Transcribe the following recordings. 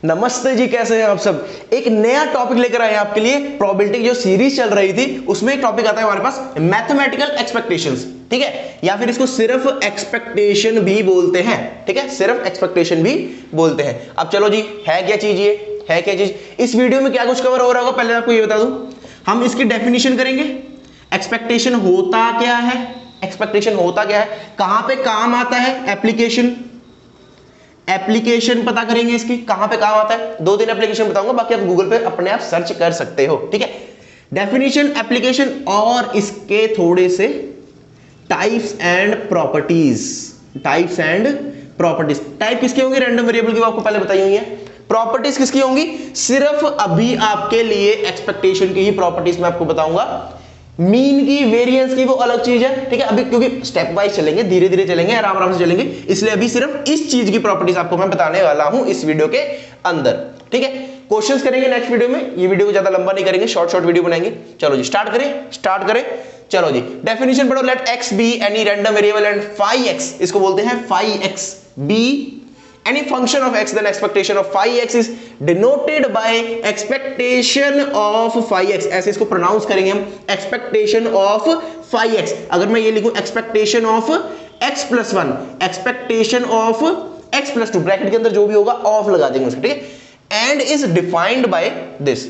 नमस्ते जी, कैसे हैं आप सब। एक नया टॉपिक लेकर आए हैं आपके लिए। प्रोबेबिलिटी जो सीरीज चल रही थी उसमें एक टॉपिक आता है हमारे पास, मैथमेटिकल एक्सपेक्टेशंस, ठीक है, या फिर इसको सिर्फ एक्सपेक्टेशन भी बोलते हैं, ठीक है, सिर्फ एक्सपेक्टेशन भी बोलते हैं। अब चलो जी, है क्या चीज ये, है क्या चीज। इस वीडियो में क्या कुछ कवर हो रहा होगा, पहले आपको ये बता दूं। हम इसकी डेफिनेशन करेंगे, एक्सपेक्टेशन होता क्या है, एक्सपेक्टेशन होता क्या है, कहां पे काम आता है, एप्लीकेशन पता करेंगे इसकी, कहां पे काम आता है। 2-3 एप्लीकेशन बताऊंगा, बाकी आप गूगल पे अपने आप सर्च कर सकते हो, ठीक है। डेफिनेशन, एप्लीकेशन और इसके थोड़े से types and properties. Types and properties, type किसके होंगे, रैंडम वेरिएबल की, आपको पहले बताई हुई है। प्रॉपर्टीज किसकी होंगी, सिर्फ अभी आपके लिए एक्सपेक्टेशन की ही प्रॉपर्टीज मैं आपको बताऊंगा। मीन की, वेरिएंस की वो अलग चीज है, ठीक है। अभी क्योंकि स्टेप वाइज चलेंगे, धीरे धीरे चलेंगे, आराम आराम से चलेंगे, इसलिए अभी सिर्फ इस चीज की प्रॉपर्टीज आपको मैं बताने वाला हूं इस वीडियो के अंदर, ठीक है। क्वेश्चंस करेंगे नेक्स्ट वीडियो में, ये वीडियो को ज्यादा लंबा नहीं करेंगे, शॉर्ट वीडियो बनाएंगे। चलो जी, स्टार्ट करें। चलो जी, डेफिनेशन पढ़ो। Let x be any random variable and phi x, इसको बोलते हैं phi x be any function of x, then expectation of phi x is denoted by expectation of phi x। ऐसे इसको प्रोनाउंस करेंगे हम, expectation of phi x। अगर मैं ये लिखूं expectation of x plus 1, expectation of x plus 2, bracket के अंदर जो भी होगा ऑफ लगा देंगे उसको, ठीक है। And is defined by this.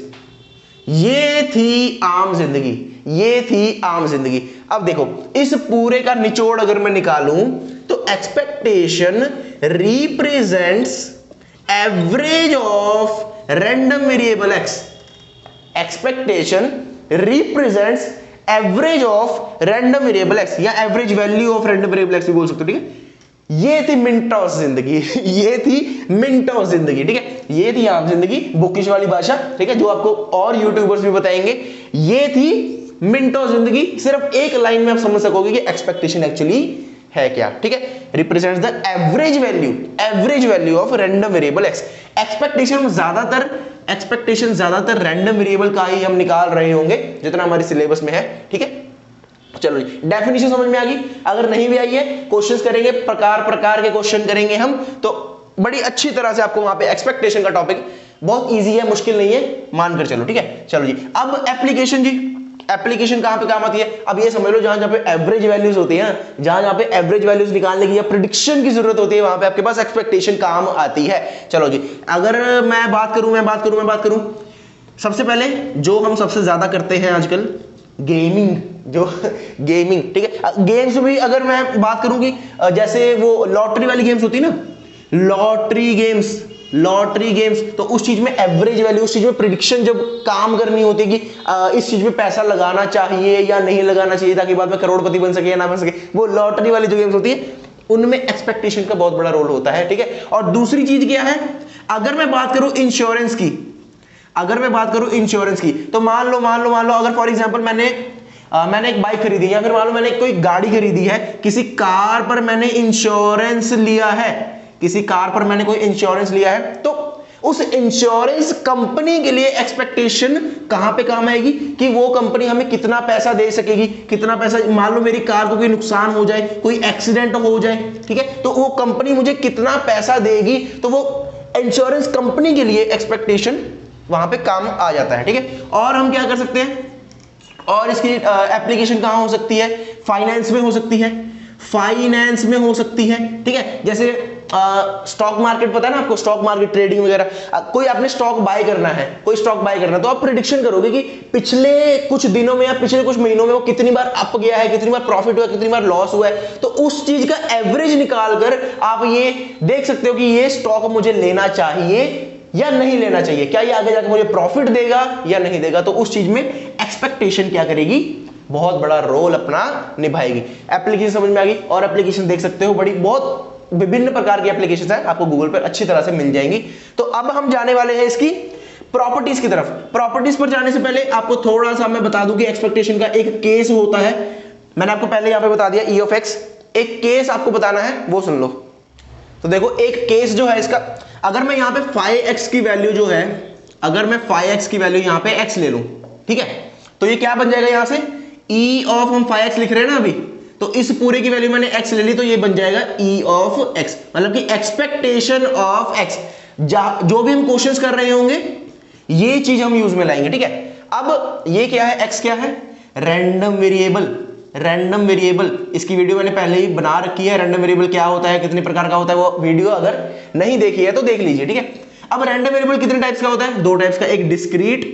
ये थी आम जिंदगी, ये थी आम जिंदगी। अब देखो, इस पूरे का निचोड़ अगर मैं निकालूं तो expectation represents average of random variable x। Expectation represents average of random variable x या average value of random variable x भी बोल सकते हो, ठीक है। ये थी मिनटों जिंदगी, ये थी मिनटों जिंदगी, ठीक है। ये थी आम जिंदगी, बुकिश वाली भाषा, ठीक है, जो आपको और यूट्यूबर्स भी बताएंगे। ये थी मिनटों जिंदगी, सिर्फ एक लाइन में आप समझ सकोगे कि एक्सपेक्टेशन एक्चुअली है क्या, ठीक है। Represents the average value of random variable x। Expectation ज्यादातर रैंडम वेरिएबल का ही हम निकाल रहे होंगे जितना हमारे सिलेबस में है, ठीक है। चलो जी, डेफिनेशन समझ में आ गई। अगर नहीं भी आई है, क्वेश्चंस करेंगे, प्रकार के क्वेश्चन करेंगे हम, तो बड़ी अच्छी तरह से आपको वहां पे एक्सपेक्टेशन का टॉपिक बहुत इजी है, मुश्किल नहीं है, मानकर चलो, ठीक है। चलो जी, अब एप्लीकेशन जी, एप्लीकेशन कहां पे काम आती है। अब ये समझ लो, जहां पे एवरेज वैल्यूज होती है, जहां पे एवरेज वैल्यूज निकालने की या प्रेडिक्शन की जरूरत होती है, वहां पे आपके पास एक्सपेक्टेशन काम आती है। चलो जी, अगर मैं बात करूं सबसे पहले जो हम सबसे ज्यादा करते हैं आजकल, गेमिंग, ठीक है। गेम्स भी अगर मैं बात करूं कि जैसे वो लॉटरी वाली गेम्स होती है ना, लॉटरी गेम्स, तो उस चीज में एवरेज वैल्यू, उस चीज में प्रिडिक्शन जब काम करनी होती है कि इस चीज में पैसा लगाना चाहिए या नहीं लगाना चाहिए ताकि बाद में करोड़पति बन सके या ना बन सके, वो लॉटरी वाली जो गेम्स होती है उनमें एक्सपेक्टेशन का बहुत बड़ा रोल होता है, ठीक है। और दूसरी चीज क्या है, अगर मैं बात करूं इंश्योरेंस की, तो मान लो अगर फॉर एग्जांपल मैंने एक बाइक खरीदी या फिर मान लो मैंने कोई गाड़ी खरीदी है, किसी कार पर मैंने इंश्योरेंस लिया है, तो उस इंश्योरेंस कंपनी के लिए एक्सपेक्टेशन कहां पे काम आएगी कि वो कंपनी हमें कितना पैसा दे सकेगी, कितना पैसा। मान लो मेरी कार को कोई नुकसान हो जाए, कोई एक्सीडेंट हो जाए, ठीक है, तो वो कंपनी मुझे कितना पैसा देगी, तो वो इंश्योरेंस कंपनी के लिए एक्सपेक्टेशन वहां पे काम आ जाता है, ठीक है। और हम क्या कर सकते हैं, और इसकी एप्लीकेशन कहां हो सकती है, फाइनेंस में हो सकती है, ठीक है। जैसे स्टॉक मार्केट, पता है ना आपको, स्टॉक मार्केट ट्रेडिंग वगैरह, कोई आपने स्टॉक बाय करना है, तो आप प्रेडिक्शन करोगे कि पिछले कुछ दिनों में या पिछले कुछ महीनों में वो कितनी बार अप गया है, कितनी बार प्रॉफिट हुआ, कितनी बार लॉस हुआ है, तो उस चीज का एवरेज निकालकर आप ये देख सकते हो कि ये स्टॉक मुझे लेना चाहिए या नहीं लेना चाहिए, क्या ये आगे जाकर मुझे प्रॉफिट देगा या नहीं देगा। तो उस चीज में एक्सपेक्टेशन क्या करेगी, बहुत बड़ा रोल अपना निभाएगी। एप्लीकेशन समझ में आ गई, और एप्लीकेशन देख सकते हो, बहुत विभिन्न प्रकार की एप्लीकेशन है, आपको गूगल पर अच्छी तरह से मिल जाएंगी। तो अब हम जाने वाले हैं इसकी प्रॉपर्टीज की तरफ। प्रॉपर्टीज पर जाने से पहले आपको थोड़ा सा मैं बता दूं कि एक्सपेक्टेशन का एक केस होता है। मैंने आपको पहले यहां पे बता दिया ई ऑफ एक्स, एक केस आपको बताना है, वो सुन लो। तो देखो, एक केस जो है इसका, अगर मैं यहां पे phi x की वैल्यू जो है, अगर मैं phi x की वैल्यू यहां पे x ले लूं, ठीक है, तो ये क्या बन जाएगा, यहां से e ऑफ, हम phi x लिख रहे हैं ना अभी, तो इस पूरे की वैल्यू मैंने x ले ली, तो ये बन जाएगा e ऑफ x, मतलब कि एक्सपेक्टेशन ऑफ x। जो भी हम क्वेश्चंस कर रहे होंगे ये चीज हम यूज में लाएंगे, ठीक है। अब ये क्या है, एक्स क्या है, रैंडम वेरिएबल। रैंडम वेरिएबल इसकी वीडियो मैंने पहले ही बना रखी है, रैंडम वेरिएबल क्या होता है, कितने प्रकार का होता है, वो वीडियो अगर नहीं देखी है तो देख लीजिए, ठीक है। अब रैंडम वेरिएबल कितने टाइप्स का होता है, दो टाइप्स का, एक डिस्क्रीट,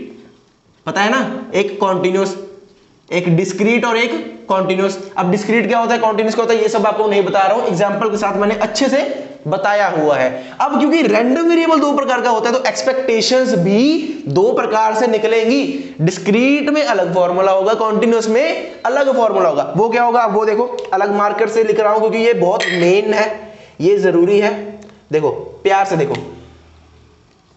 पता है ना, एक कॉन्टिन्यूस, एक डिस्क्रीट और एक कॉन्टिन्यूस। अब डिस्क्रीट क्या होता है, कॉन्टिन्यूस क्या होता है, ये सब आपको नहीं बता रहा हूं, एग्जांपल के साथ मैंने अच्छे से बताया हुआ है। अब क्योंकि रैंडम वेरिएबल दो प्रकार का होता है तो एक्सपेक्टेशंस भी दो प्रकार से निकलेंगी। डिस्क्रीट में अलग फॉर्मूला होगा, कॉन्टिन्यूस में अलग फॉर्मूला होगा। वो क्या होगा, वो देखो अलग मार्कर से लिख रहा हूं क्योंकि ये बहुत मेन है, ये जरूरी है। देखो प्यार से देखो,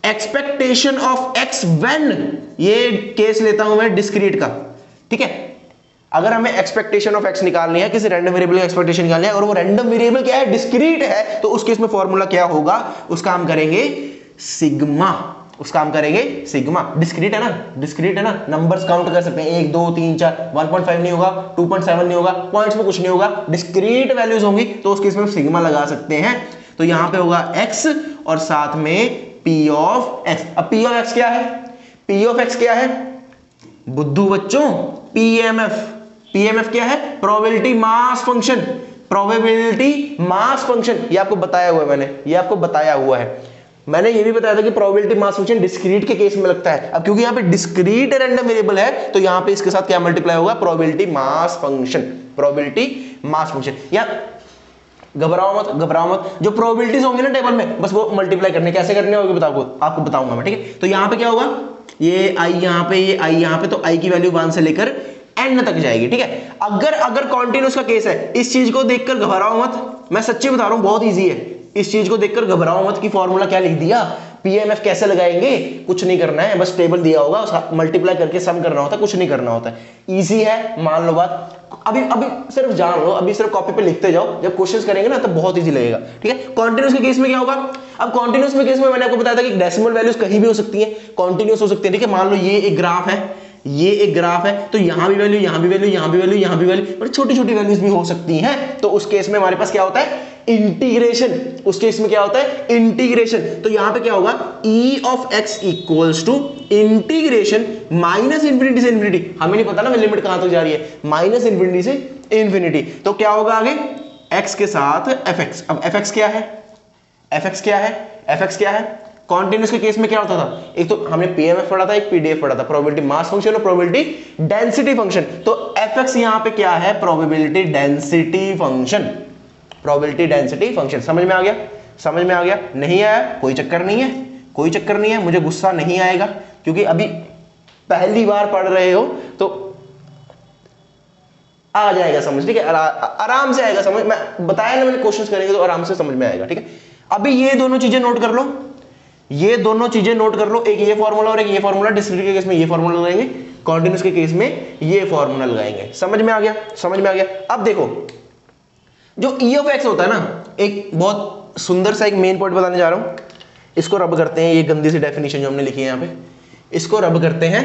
एक्सपेक्टेशन ऑफ एक्स व्हेन, ये केस लेता हूं मैं डिस्क्रीट का, ठीक है। अगर हमें एक्सपेक्टेशन ऑफ एक्स निकालनी है, किसी रैंडम वेरिएबल की एक्सपेक्टेशन निकालनी है, और वो रैंडम वेरिएबल क्या है, डिस्क्रीट है, तो उस केस में फॉर्मूला क्या होगा, उसका हम करेंगे सिग्मा, उसका हम करेंगे सिग्मा। डिस्क्रीट है ना, डिस्क्रीट है ना, नंबर्स काउंट कर सकते हैं 1 2 3 4, 1.5 नहीं होगा, 2.7 नहीं होगा, पॉइंट्स में कुछ नहीं होगा, डिस्क्रीट वैल्यूज होंगी, तो उस केस में सिग्मा लगा सकते हैं। तो यहां पे होगा x और साथ में p ऑफ x। अब p ऑफ x क्या है, p ऑफ x क्या है बुद्धू बच्चों, PMF। PMF क्या है, probability mass function, probability mass function. ये आपको बताया हुआ है मैंने, ये आपको बताया हुआ है। मैंने ये भी बताया था कि प्रोबेबिलिटी मास फंक्शन डिस्क्रीट के केस में लगता है। अब क्योंकि यहां पे डिस्क्रीट रैंडम वेरिएबल है तो यहां पे इसके साथ क्या मल्टीप्लाई होगा, probability mass function, probability mass function. या घबराओ मत, घबराओ मत, जो प्रोबेबिलिटीज होंगी ना टेबल में, बस वो मल्टीप्लाई करने, कैसे करने होगी बताओ, आपको बताऊंगा मैं, ठीक है। तो यहां पे क्या होगा, ये i यहां पे, ये i यहां पे, तो i की वैल्यू 1 से लेकर n तक जाएगी, ठीक है। अगर कॉन्टिन्यूस का केस है, इस चीज को देखकर घबराओ मत, मैं सच्ची बता रहा हूं बहुत इजी है। इस चीज को देखकर घबराओ मत कि फॉर्मूला क्या लिख दिया, PMF कैसे लगाएंगे, कुछ नहीं करना है, बस टेबल दिया होगा उसका मल्टीप्लाई करके सम करना होता है, कुछ नहीं करना होता है, इजी है, मान लो बात। अभी सिर्फ जान लो, अभी सिर्फ कॉपी पे लिखते जाओ, जब क्वेश्चंस करेंगे ना तो बहुत इजी लगेगा, ठीक है। कॉन्टिन्यूस के केस में क्या होगा, अब कॉन्टिन्यूस के केस में मैंने आपको बताया था कि डेसिमल वैल्यूज कहीं भी हो सकती हैं, कॉन्टिन्यूस हो सकती है, ठीक है। मान लो ये एक ग्राफ है, ये एक ग्राफ है, तो यहां भी वैल्यू, यहां भी वैल्यू, यहां भी वैल्यू, यहां भी वैल्यू, बड़ी छोटी छोटी वैल्यूज भी हो सकती हैं। तो उस केस में हमारे पास क्या होता है, इंटीग्रेशन। उस केस में क्या होता है, इंटीग्रेशन। तो यहां पे क्या होगा, e of x equals to integration minus infinity से इंफिनिटी, हमें नहीं पता ना लिमिट कहां तक जा रही है, माइनस इंफिनिटी से इंफिनिटी। तो क्या होगा आगे, x के साथ fx। अब fx क्या है, fx क्या है, fx क्या है, कॉन्टिन्यूस के केस में क्या होता था, एक तो हमने PMF पढ़ा था, एक PDF पढ़ा था, प्रोबेबिलिटी मास फंक्शन और प्रोबेबिलिटी डेंसिटी फंक्शन। तो fx यहां पे क्या है, probability density function, probability density function. समझ में आ गया, समझ में आ गया, नहीं आया कोई चक्कर नहीं है, कोई चक्कर नहीं है, मुझे गुस्सा नहीं आएगा क्योंकि अभी पहली बार पढ़ रहे हो तो आ जाएगा समझ, ठीक है, आराम से आएगा समझ। मैं बताया ना मैंने, क्वेश्चंस करेंगे तो आराम से समझ में आएगा, ठीक है। अभी ये दोनों चीजें नोट कर लो, ये दोनों चीजें नोट कर लो, एक ये फॉर्मूला और एक ये फॉर्मूला। डिस्क्रीट के केस में ये फॉर्मूला लगाएंगे, कॉन्टिन्यूस के केस में ये फॉर्मूला लगाएंगे। समझ में आ गया, समझ में आ गया। अब देखो जो e ऑफ x होता है ना, एक बहुत सुंदर सा एक मेन पॉइंट बताने जा रहा हूं, इसको रब करते हैं, ये गंदी सी डेफिनेशन जो हमने लिखी है यहां पे, इसको रब करते हैं।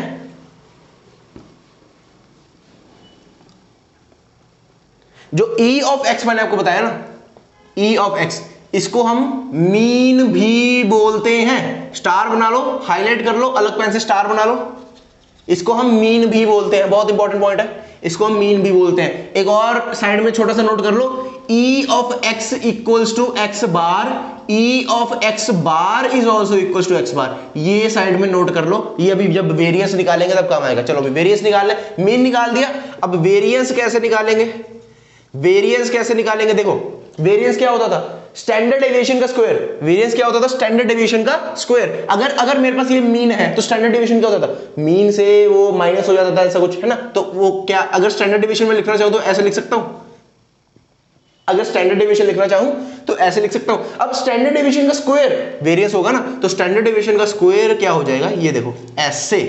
जो e ऑफ x मैंने आपको बताया ना, e ऑफ x, इसको हम मीन भी बोलते हैं। स्टार बना लो, हाईलाइट कर लो, अलग पेन से स्टार बना लो, इसको हम मीन भी बोलते हैं, बहुत इंपॉर्टेंट पॉइंट है, इसको हम मीन भी बोलते हैं। एक और साइड में छोटा सा नोट कर लो, e of x equals to x bar, e of x bar is also equals to x bar, ये साइड में नोट कर लो। ये अभी जब वेरिएंस निकालेंगे तब काम आएगा। चलो अभी वेरिएंस निकाल ले, मीन निकाल दिया, अब वेरिएंस कैसे निकालेंगे, वेरिएंस कैसे निकालेंगे, देखो वेरिएंस क्या होता था, स्टैंडर्ड डेविएशन का स्क्वायर। वेरिएंस क्या होता था, स्टैंडर्ड डेविएशन का स्क्वायर। अगर मेरे पास ये मीन है तो स्टैंडर्ड डेविएशन क्या होता था, मीन से वो माइनस हो जाता था, ऐसा कुछ है ना। तो वो क्या, अगर स्टैंडर्ड डेविएशन में लिखना चाहूं तो ऐसे लिख सकता हूं, अगर स्टैंडर्ड डेविएशन लिखना चाहूं तो ऐसे लिख सकता हूं। अब स्टैंडर्ड डेविएशन का स्क्वायर वेरिएंस होगा ना, तो स्टैंडर्ड डेविएशन का स्क्वायर क्या हो जाएगा, ये देखो ऐसे।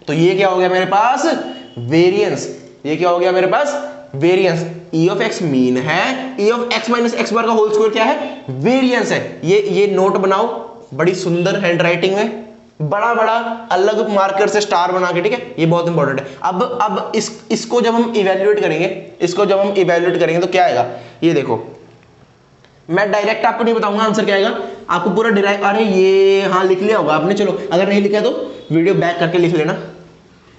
तो ये क्या हो गया मेरे पास, वेरिएंस। ये क्या हो गया मेरे पास, variance. e of x mean है, e of x minus x bar का होल स्क्वायर क्या है, वेरिएंस है। ये नोट बनाओ बड़ी सुंदर हैंडराइटिंग में, बड़ा बड़ा अलग मार्कर से स्टार बना के, ठीक है, ये बहुत इंपॉर्टेंट है। अब इसको जब हम इवैल्यूएट करेंगे, इसको जब हम इवैल्यूएट करेंगे तो क्या आएगा, ये देखो, मैं डायरेक्ट आपको नहीं बताऊंगा आंसर क्या आएगा, आपको पूरा डिराइव, अरे ये हाँ लिख लिया होगा आपने, चलो अगर नहीं लिखा तो वीडियो बैक करके लिख लेना।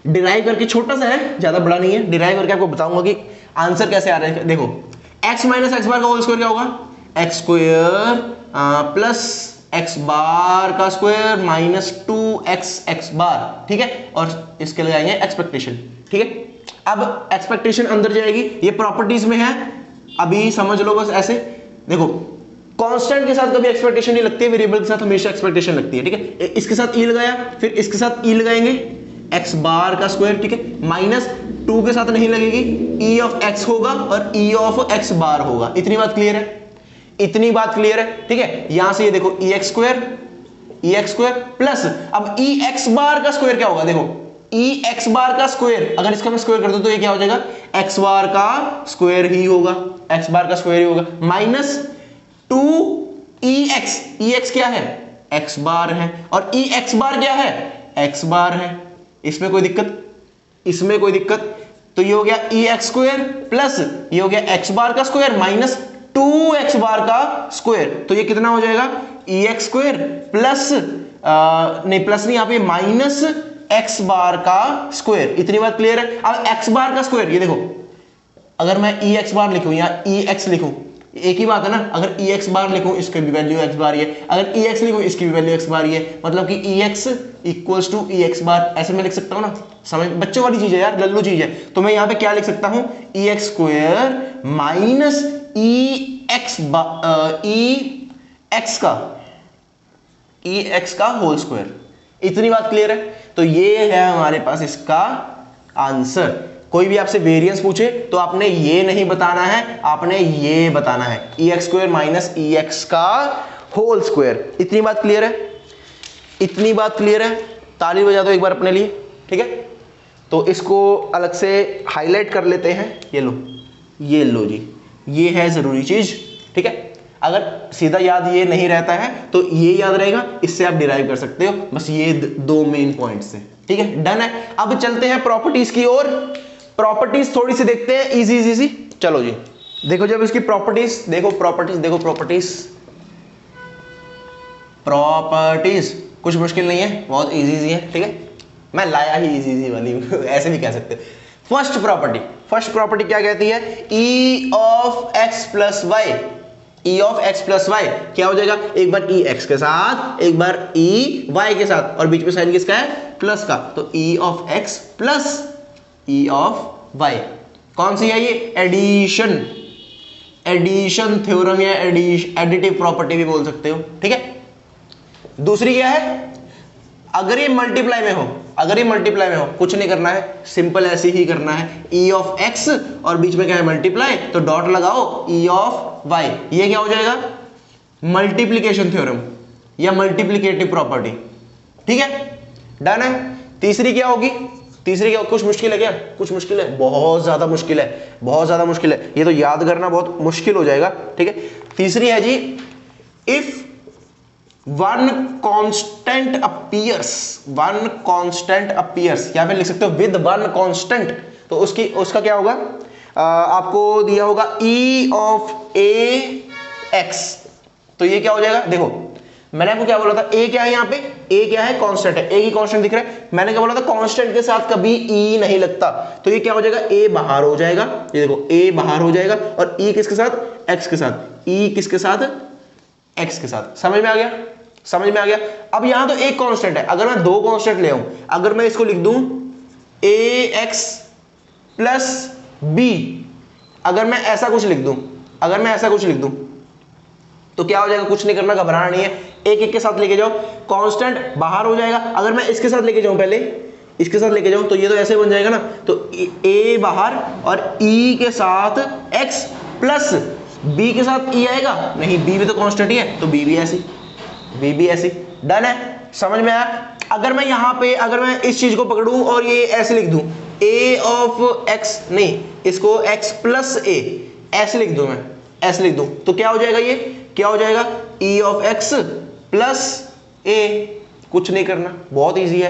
डिराइव करके छोटा सा है, ज्यादा बड़ा नहीं है, डिराइव करके आपको बताऊंगा कि आंसर कैसे आ रहा है। देखो x माइनस एक्स बार का होल स्क्वायर क्या होगा, एक्स स्क्वायर प्लस एक्स बार का स्क्वायर माइनस 2x बार, ठीक है, और इसके लगाएंगे एक्सपेक्टेशन, ठीक है। अब एक्सपेक्टेशन अंदर जाएगी, ये प्रॉपर्टीज में है, अभी समझ लो बस ऐसे। देखो कांस्टेंट के साथ कभी एक्सपेक्टेशन नहीं लगती है, वेरिएबल के साथ हमेशा एक्सपेक्टेशन लगती है, ठीक है। इसके साथ ई लगाया, फिर इसके साथ ई लगाएंगे एक्स बार का स्क्वायर, ठीक है, माइनस 2 के साथ नहीं लगेगी, ई ऑफ एक्स होगा और ई ऑफ एक्स बार होगा। इतनी बात क्लियर है, इतनी बात क्लियर है, ठीक है। यहां से ये देखो ई एक्स स्क्वायर प्लस अब ई एक्स बार का स्क्वायर क्या होगा, देखो ई एक्स बार का स्क्वायर, अगर इसका मैं स्क्वायर कर दूं तो ये क्या हो जाएगा, एक्स बार का स्क्वायर ही होगा, एक्स बार का स्क्वायर ही होगा, माइनस 2 ई एक्स क्या है, एक्स बार है, और ई एक्स बार क्या है, एक्स बार है। इसमें कोई दिक्कत, इसमें कोई दिक्कत, तो ये हो गया ई एक्स स्क्वायर प्लस ये हो गया एक्स बार का स्क्वायर माइनस 2x बार का स्क्वायर, तो ये कितना हो जाएगा, ई एक्स स्क्वायर प्लस नहीं प्लस नहीं, यहां पे माइनस एक्स बार का स्क्वायर। इतनी बात क्लियर है। अब एक्स बार का स्क्वायर, ये देखो अगर मैं ई एक्स बार लिखूं या ई एक्स लिखूं, एक ही बात है ना, अगर ई एक्स बार लिखूं इसकी भी वैल्यू एक्स बार ही है, अगर ई एक्स लिखूं इसकी भी वैल्यू एक्स बार ही है, मतलब कि E X equals to E X bar, ऐसे मैं लिख सकता हूं ना, समझ, बच्चों वाली चीज है यार, लल्लू चीज है। तो मैं यहां पे क्या लिख सकता हूं, ई एक्स स्क्वायर माइनस ई एक्स का होल स्क्वायर। इतनी बात क्लियर है। तो ये है हमारे पास इसका आंसर। कोई भी आपसे वेरिएंस पूछे तो आपने ये नहीं बताना है, आपने ये बताना है, ई एक्स स्क्वायर माइनस ई एक्स का होल स्क्वायर। इतनी बात क्लियर है, इतनी बात क्लियर है। ताली बजा दो एक बार अपने लिए, ठीक है। तो इसको अलग से हाईलाइट कर लेते हैं, ये लो जी, ये है जरूरी चीज, ठीक है। अगर सीधा याद ये नहीं रहता है तो ये याद रहेगा, इससे आप डिराइव कर सकते हो, बस ये दो मेन पॉइंट्स हैं, ठीक है, डन है। अब चलते हैं प्रॉपर्टीज की ओर। प्रॉपर्टीज थोड़ी सी देखते हैं, इजी इजी सी, चलो जी। देखो जब इसकी प्रॉपर्टीज देखो, प्रॉपर्टीज कुछ मुश्किल नहीं है, बहुत इजी इजी है, ठीक है। मैं लाया ही इजी इजी वाली ऐसे भी कह सकते हैं। फर्स्ट प्रॉपर्टी क्या कहती है, E of X plus Y, E of X plus Y क्या हो जाएगा, एक बार ई एक्स के साथ, एक बार ई वाई के साथ, और बीच में साइन किसका है, प्लस का, तो E of X plus E of Y. कौन सी है ये, एडिशन थ्योरम या एडिटिव प्रॉपर्टी भी बोल सकते हो, ठीक है। दूसरी क्या है, अगर ये मल्टीप्लाई में हो, कुछ नहीं करना है, सिंपल ऐसे ही करना है, ई ऑफ एक्स और बीच में क्या है मल्टीप्लाई, तो डॉट लगाओ ई ऑफ वाई, ये क्या हो जाएगा, मल्टीप्लीकेशन थ्योरम या मल्टीप्लीकेटिव प्रॉपर्टी, ठीक है, डन है। तीसरी क्या होगी, कुछ मुश्किल है क्या, कुछ मुश्किल है, बहुत ज्यादा मुश्किल है, ये तो याद करना बहुत मुश्किल हो जाएगा, ठीक है। तीसरी है जी, इफ वन कांस्टेंट अपीयर्स, यहां पे लिख सकते हो विद वन कांस्टेंट, तो उसका क्या होगा, आपको दिया होगा ई ऑफ ए एक्स, तो ये क्या हो जाएगा, देखो मैंने आपको क्या बोला था, ए क्या है यहाँ पे, ए क्या है, कांस्टेंट है, ए की कांस्टेंट दिख रहा है, मैंने क्या बोला था, कांस्टेंट के साथ कभी ई नहीं लगता, तो ये क्या हो जाएगा, ए बाहर हो जाएगा, ये देखो ए बाहर हो जाएगा, और ई किसके साथ, एक्स के साथ, ई किसके साथ, एक्स के साथ। समझ में आ गया। अब यहां तो एक कांस्टेंट है, अगर मैं दो कांस्टेंट ले आऊं, अगर मैं इसको लिख दूं ए एक्स प्लस बी, अगर मैं ऐसा कुछ लिख दूं तो क्या हो जाएगा, कुछ नहीं करना, घबराना नहीं है, एक एक के साथ लेके जाओ, कांस्टेंट बाहर हो जाएगा। अगर मैं इसके साथ लेके जाऊं, पहले इसके साथ लेके जाऊं, तो ये तो ऐसे बन जाएगा ना, तो ए बाहर और ई के साथ एक्स प्लस बी के साथ ई आएगा, नहीं बी भी तो कांस्टेंट ही है, तो बी भी ऐसी, डन है, समझ में आया। अगर मैं यहां पे, अगर मैं इस चीज को पकड़ूं और ये ऐसे लिख दूं, ए ऑफ एक्स, नहीं इसको एक्स प्लस ए ऐसे लिख दूं, मैं ऐसे लिख दूं, तो क्या हो जाएगा, ये क्या हो जाएगा, ई ऑफ एक्स प्लस ए, कुछ नहीं करना, बहुत इजी है।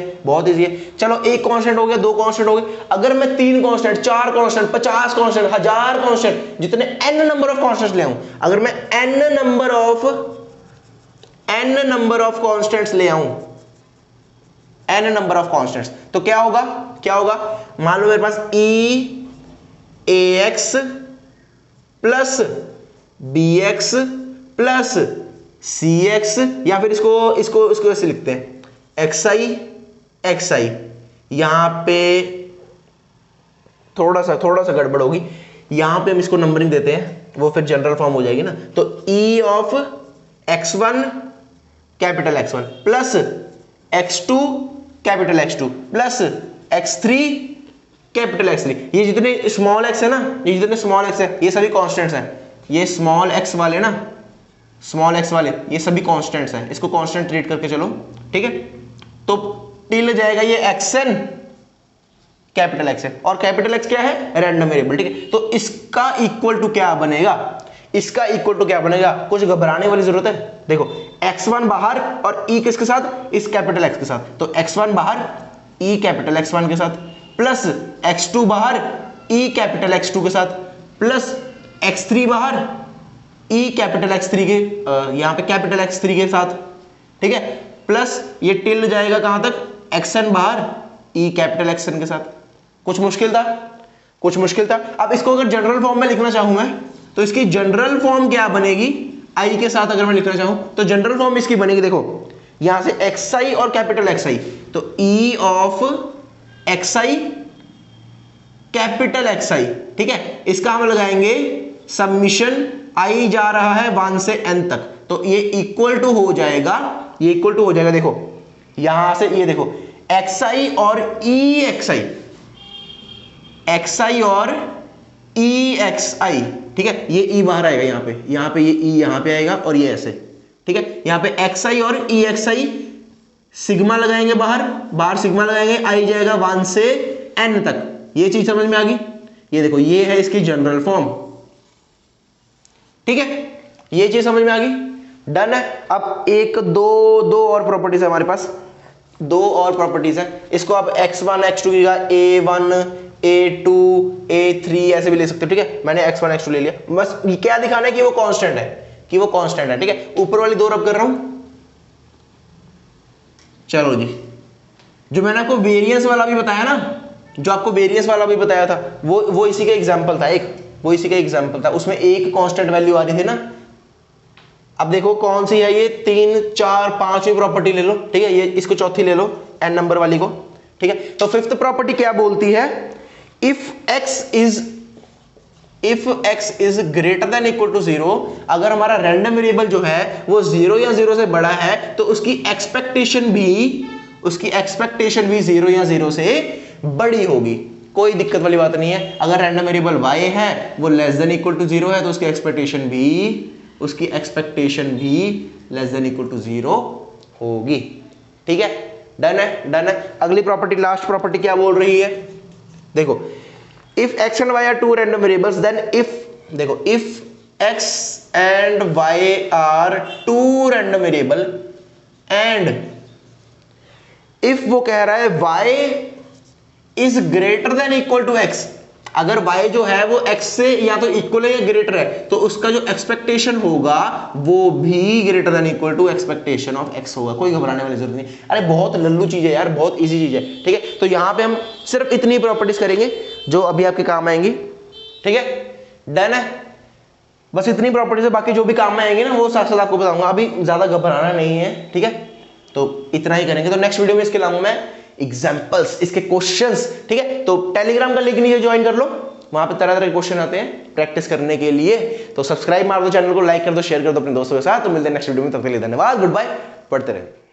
चलो एक कांस्टेंट हो गया, दो कांस्टेंट हो गए, अगर मैं 3 कांस्टेंट, 4 कांस्टेंट, 50 कांस्टेंट, 1000 कांस्टेंट, जितने n नंबर ऑफ कांस्टेंट ले आऊं, अगर मैं n number of n number of constants ले आऊं, n नंबर ऑफ कांस्टेंट्स, तो क्या होगा, क्या होगा, मान लो मेरे पास ax plus bx plus cx, या फिर इसको इसको इसको ऐसे लिखते हैं xi, यहां पे थोड़ा सा गड़बड़ होगी, यहां पे हम इसको नंबरिंग देते हैं, वो फिर जनरल फॉर्म हो जाएगी ना। तो e of x1 capital X1 plus x2 capital X2 plus x3 capital X3, ये जितने स्मॉल x है ना, ये जितने स्मॉल x है ये सभी कांस्टेंट्स हैं, ये स्मॉल x वाले ना, स्मॉल x वाले ये सभी कांस्टेंट्स हैं, इसको कांस्टेंट ट्रीट करके चलो, ठीक है। तो टिल जाएगा ये xn कैपिटल X है, और कैपिटल X क्या है, रैंडम वेरिएबल, ठीक है। तो इसका इक्वल टू क्या बनेगा, इसका इक्वल टू क्या बनेगा, कुछ घबराने वाली जरूरत है, देखो x1 बाहर और e किसके साथ, इस कैपिटल X के साथ, तो x1 बाहर e कैपिटल X1 के साथ प्लस x2 बाहर e कैपिटल X2 के साथ प्लस x3 बाहर e कैपिटल X3 के यहां पे कैपिटल X3 के साथ, ठीक है, प्लस ये टिल जाएगा कहां तक, xn बाहर e कैपिटल xn के साथ। कुछ मुश्किल था, कुछ मुश्किल था। अब इसको अगर जनरल फॉर्म में लिखना चाहूं मैं, तो इसकी जनरल फॉर्म क्या बनेगी, i के साथ अगर मैं लिखना चाहूं तो जनरल फॉर्म इसकी बनेगी, देखो यहां से xi और कैपिटल xi, तो e of xi capital xi, ठीक है, इसका हम लगाएंगे सब्मिशन i जा रहा है 1 से n तक, तो ये इक्वल टू हो जाएगा, ये इक्वल टू हो जाएगा, देखो यहां से ये देखो xi और exi, xi और exi, ठीक है, ये e बाहर आएगा यहां पे ये e यहां पे आएगा और ये ऐसे, ठीक है, यहां पे xi और exi सिग्मा लगाएंगे, बाहर सिग्मा लगाएंगे, i जाएगा 1 से n तक, ये चीज समझ में आ गई। ये देखो ये है इसकी जनरल फॉर्म, ठीक है, ये चीज समझ में आ गई, डन है। अब एक दो और प्रॉपर्टीज है हमारे पास, दो और प्रॉपर्टीज है, इसको आप x1 x2 की जगह a1 a2 a3 ऐसे भी ले सकते हो, ठीक है, मैंने x1 x2 ले लिया, बस क्या दिखाना है कि वो कांस्टेंट है, कि वो कांस्टेंट है, ठीक है। ऊपर वाली दो रब कर रहा हूं, चलो जी, जो मैंने आपको वेरिएंस वाला भी बताया ना, जो आपको वेरिएंस वाला भी बताया था, वो इसी का एग्जांपल था, वो इसी का एग्जांपल था, उसमें एक कांस्टेंट वैल्यू आ रही थी ना। अब देखो कौन सी है ये, 3 4 5वीं प्रॉपर्टी ले लो, ठीक है, ये इसको चौथी ले लो n नंबर वाली को, ठीक है। तो फिफ्थ प्रॉपर्टी क्या बोलती है, if x is greater than equal to 0, अगर हमारा रैंडम वेरिएबल जो है वो 0 या 0 से बड़ा है, तो उसकी एक्सपेक्टेशन भी 0 या 0 से बड़ी होगी, कोई दिक्कत वाली बात नहीं है। अगर रैंडम वेरिएबल y है वो लेस देन इक्वल टू 0 है, तो उसकी एक्सपेक्टेशन भी लेस देन इक्वल टू 0 होगी, ठीक है, डन है। अगली प्रॉपर्टी, लास्ट प्रॉपर्टी क्या बोल रही है, देखो if x and y are two random variables, then if x and y are two random variable and if वो कह रहा है y is greater than equal to x, अगर y जो है वो x से या तो इक्वल है या ग्रेटर है, तो उसका जो एक्सपेक्टेशन होगा वो भी greater than equal to expectation of x होगा, कोई घबराने वाली जरूरत नहीं। अरे बहुत लल्लू चीज है यार, बहुत इजी चीज है, ठीक है। तो यहां पे हम सिर्फ इतनी प्रॉपर्टीज करेंगे जो अभी आपके काम आएंगी, ठीक है, डन है, बस इतनी प्रॉपर्टीज है, बाकी जो भी काम में आएंगे ना वो साथ साथ आपको बताऊंगा, अभी ज्यादा घबराना नहीं है, ठीक है। तो इतना ही करेंगे, तो नेक्स्ट वीडियो में इसके लाऊंगा मैं एग्जाम्पल्स, इसके क्वेश्चंस, ठीक है। तो टेलीग्राम का लिंक नीचे ज्वाइन कर लो, वहां पे तरह तरह के क्वेश्चन आते हैं प्रैक्टिस करने के लिए। तो सब्सक्राइब मार दो चैनल को, लाइक कर दो, शेयर कर दो अपने दोस्तों के साथ। तो मिलते हैं नेक्स्ट वीडियो में, तब तक के लिए धन्यवाद, गुड बाय, पढ़ते रहें।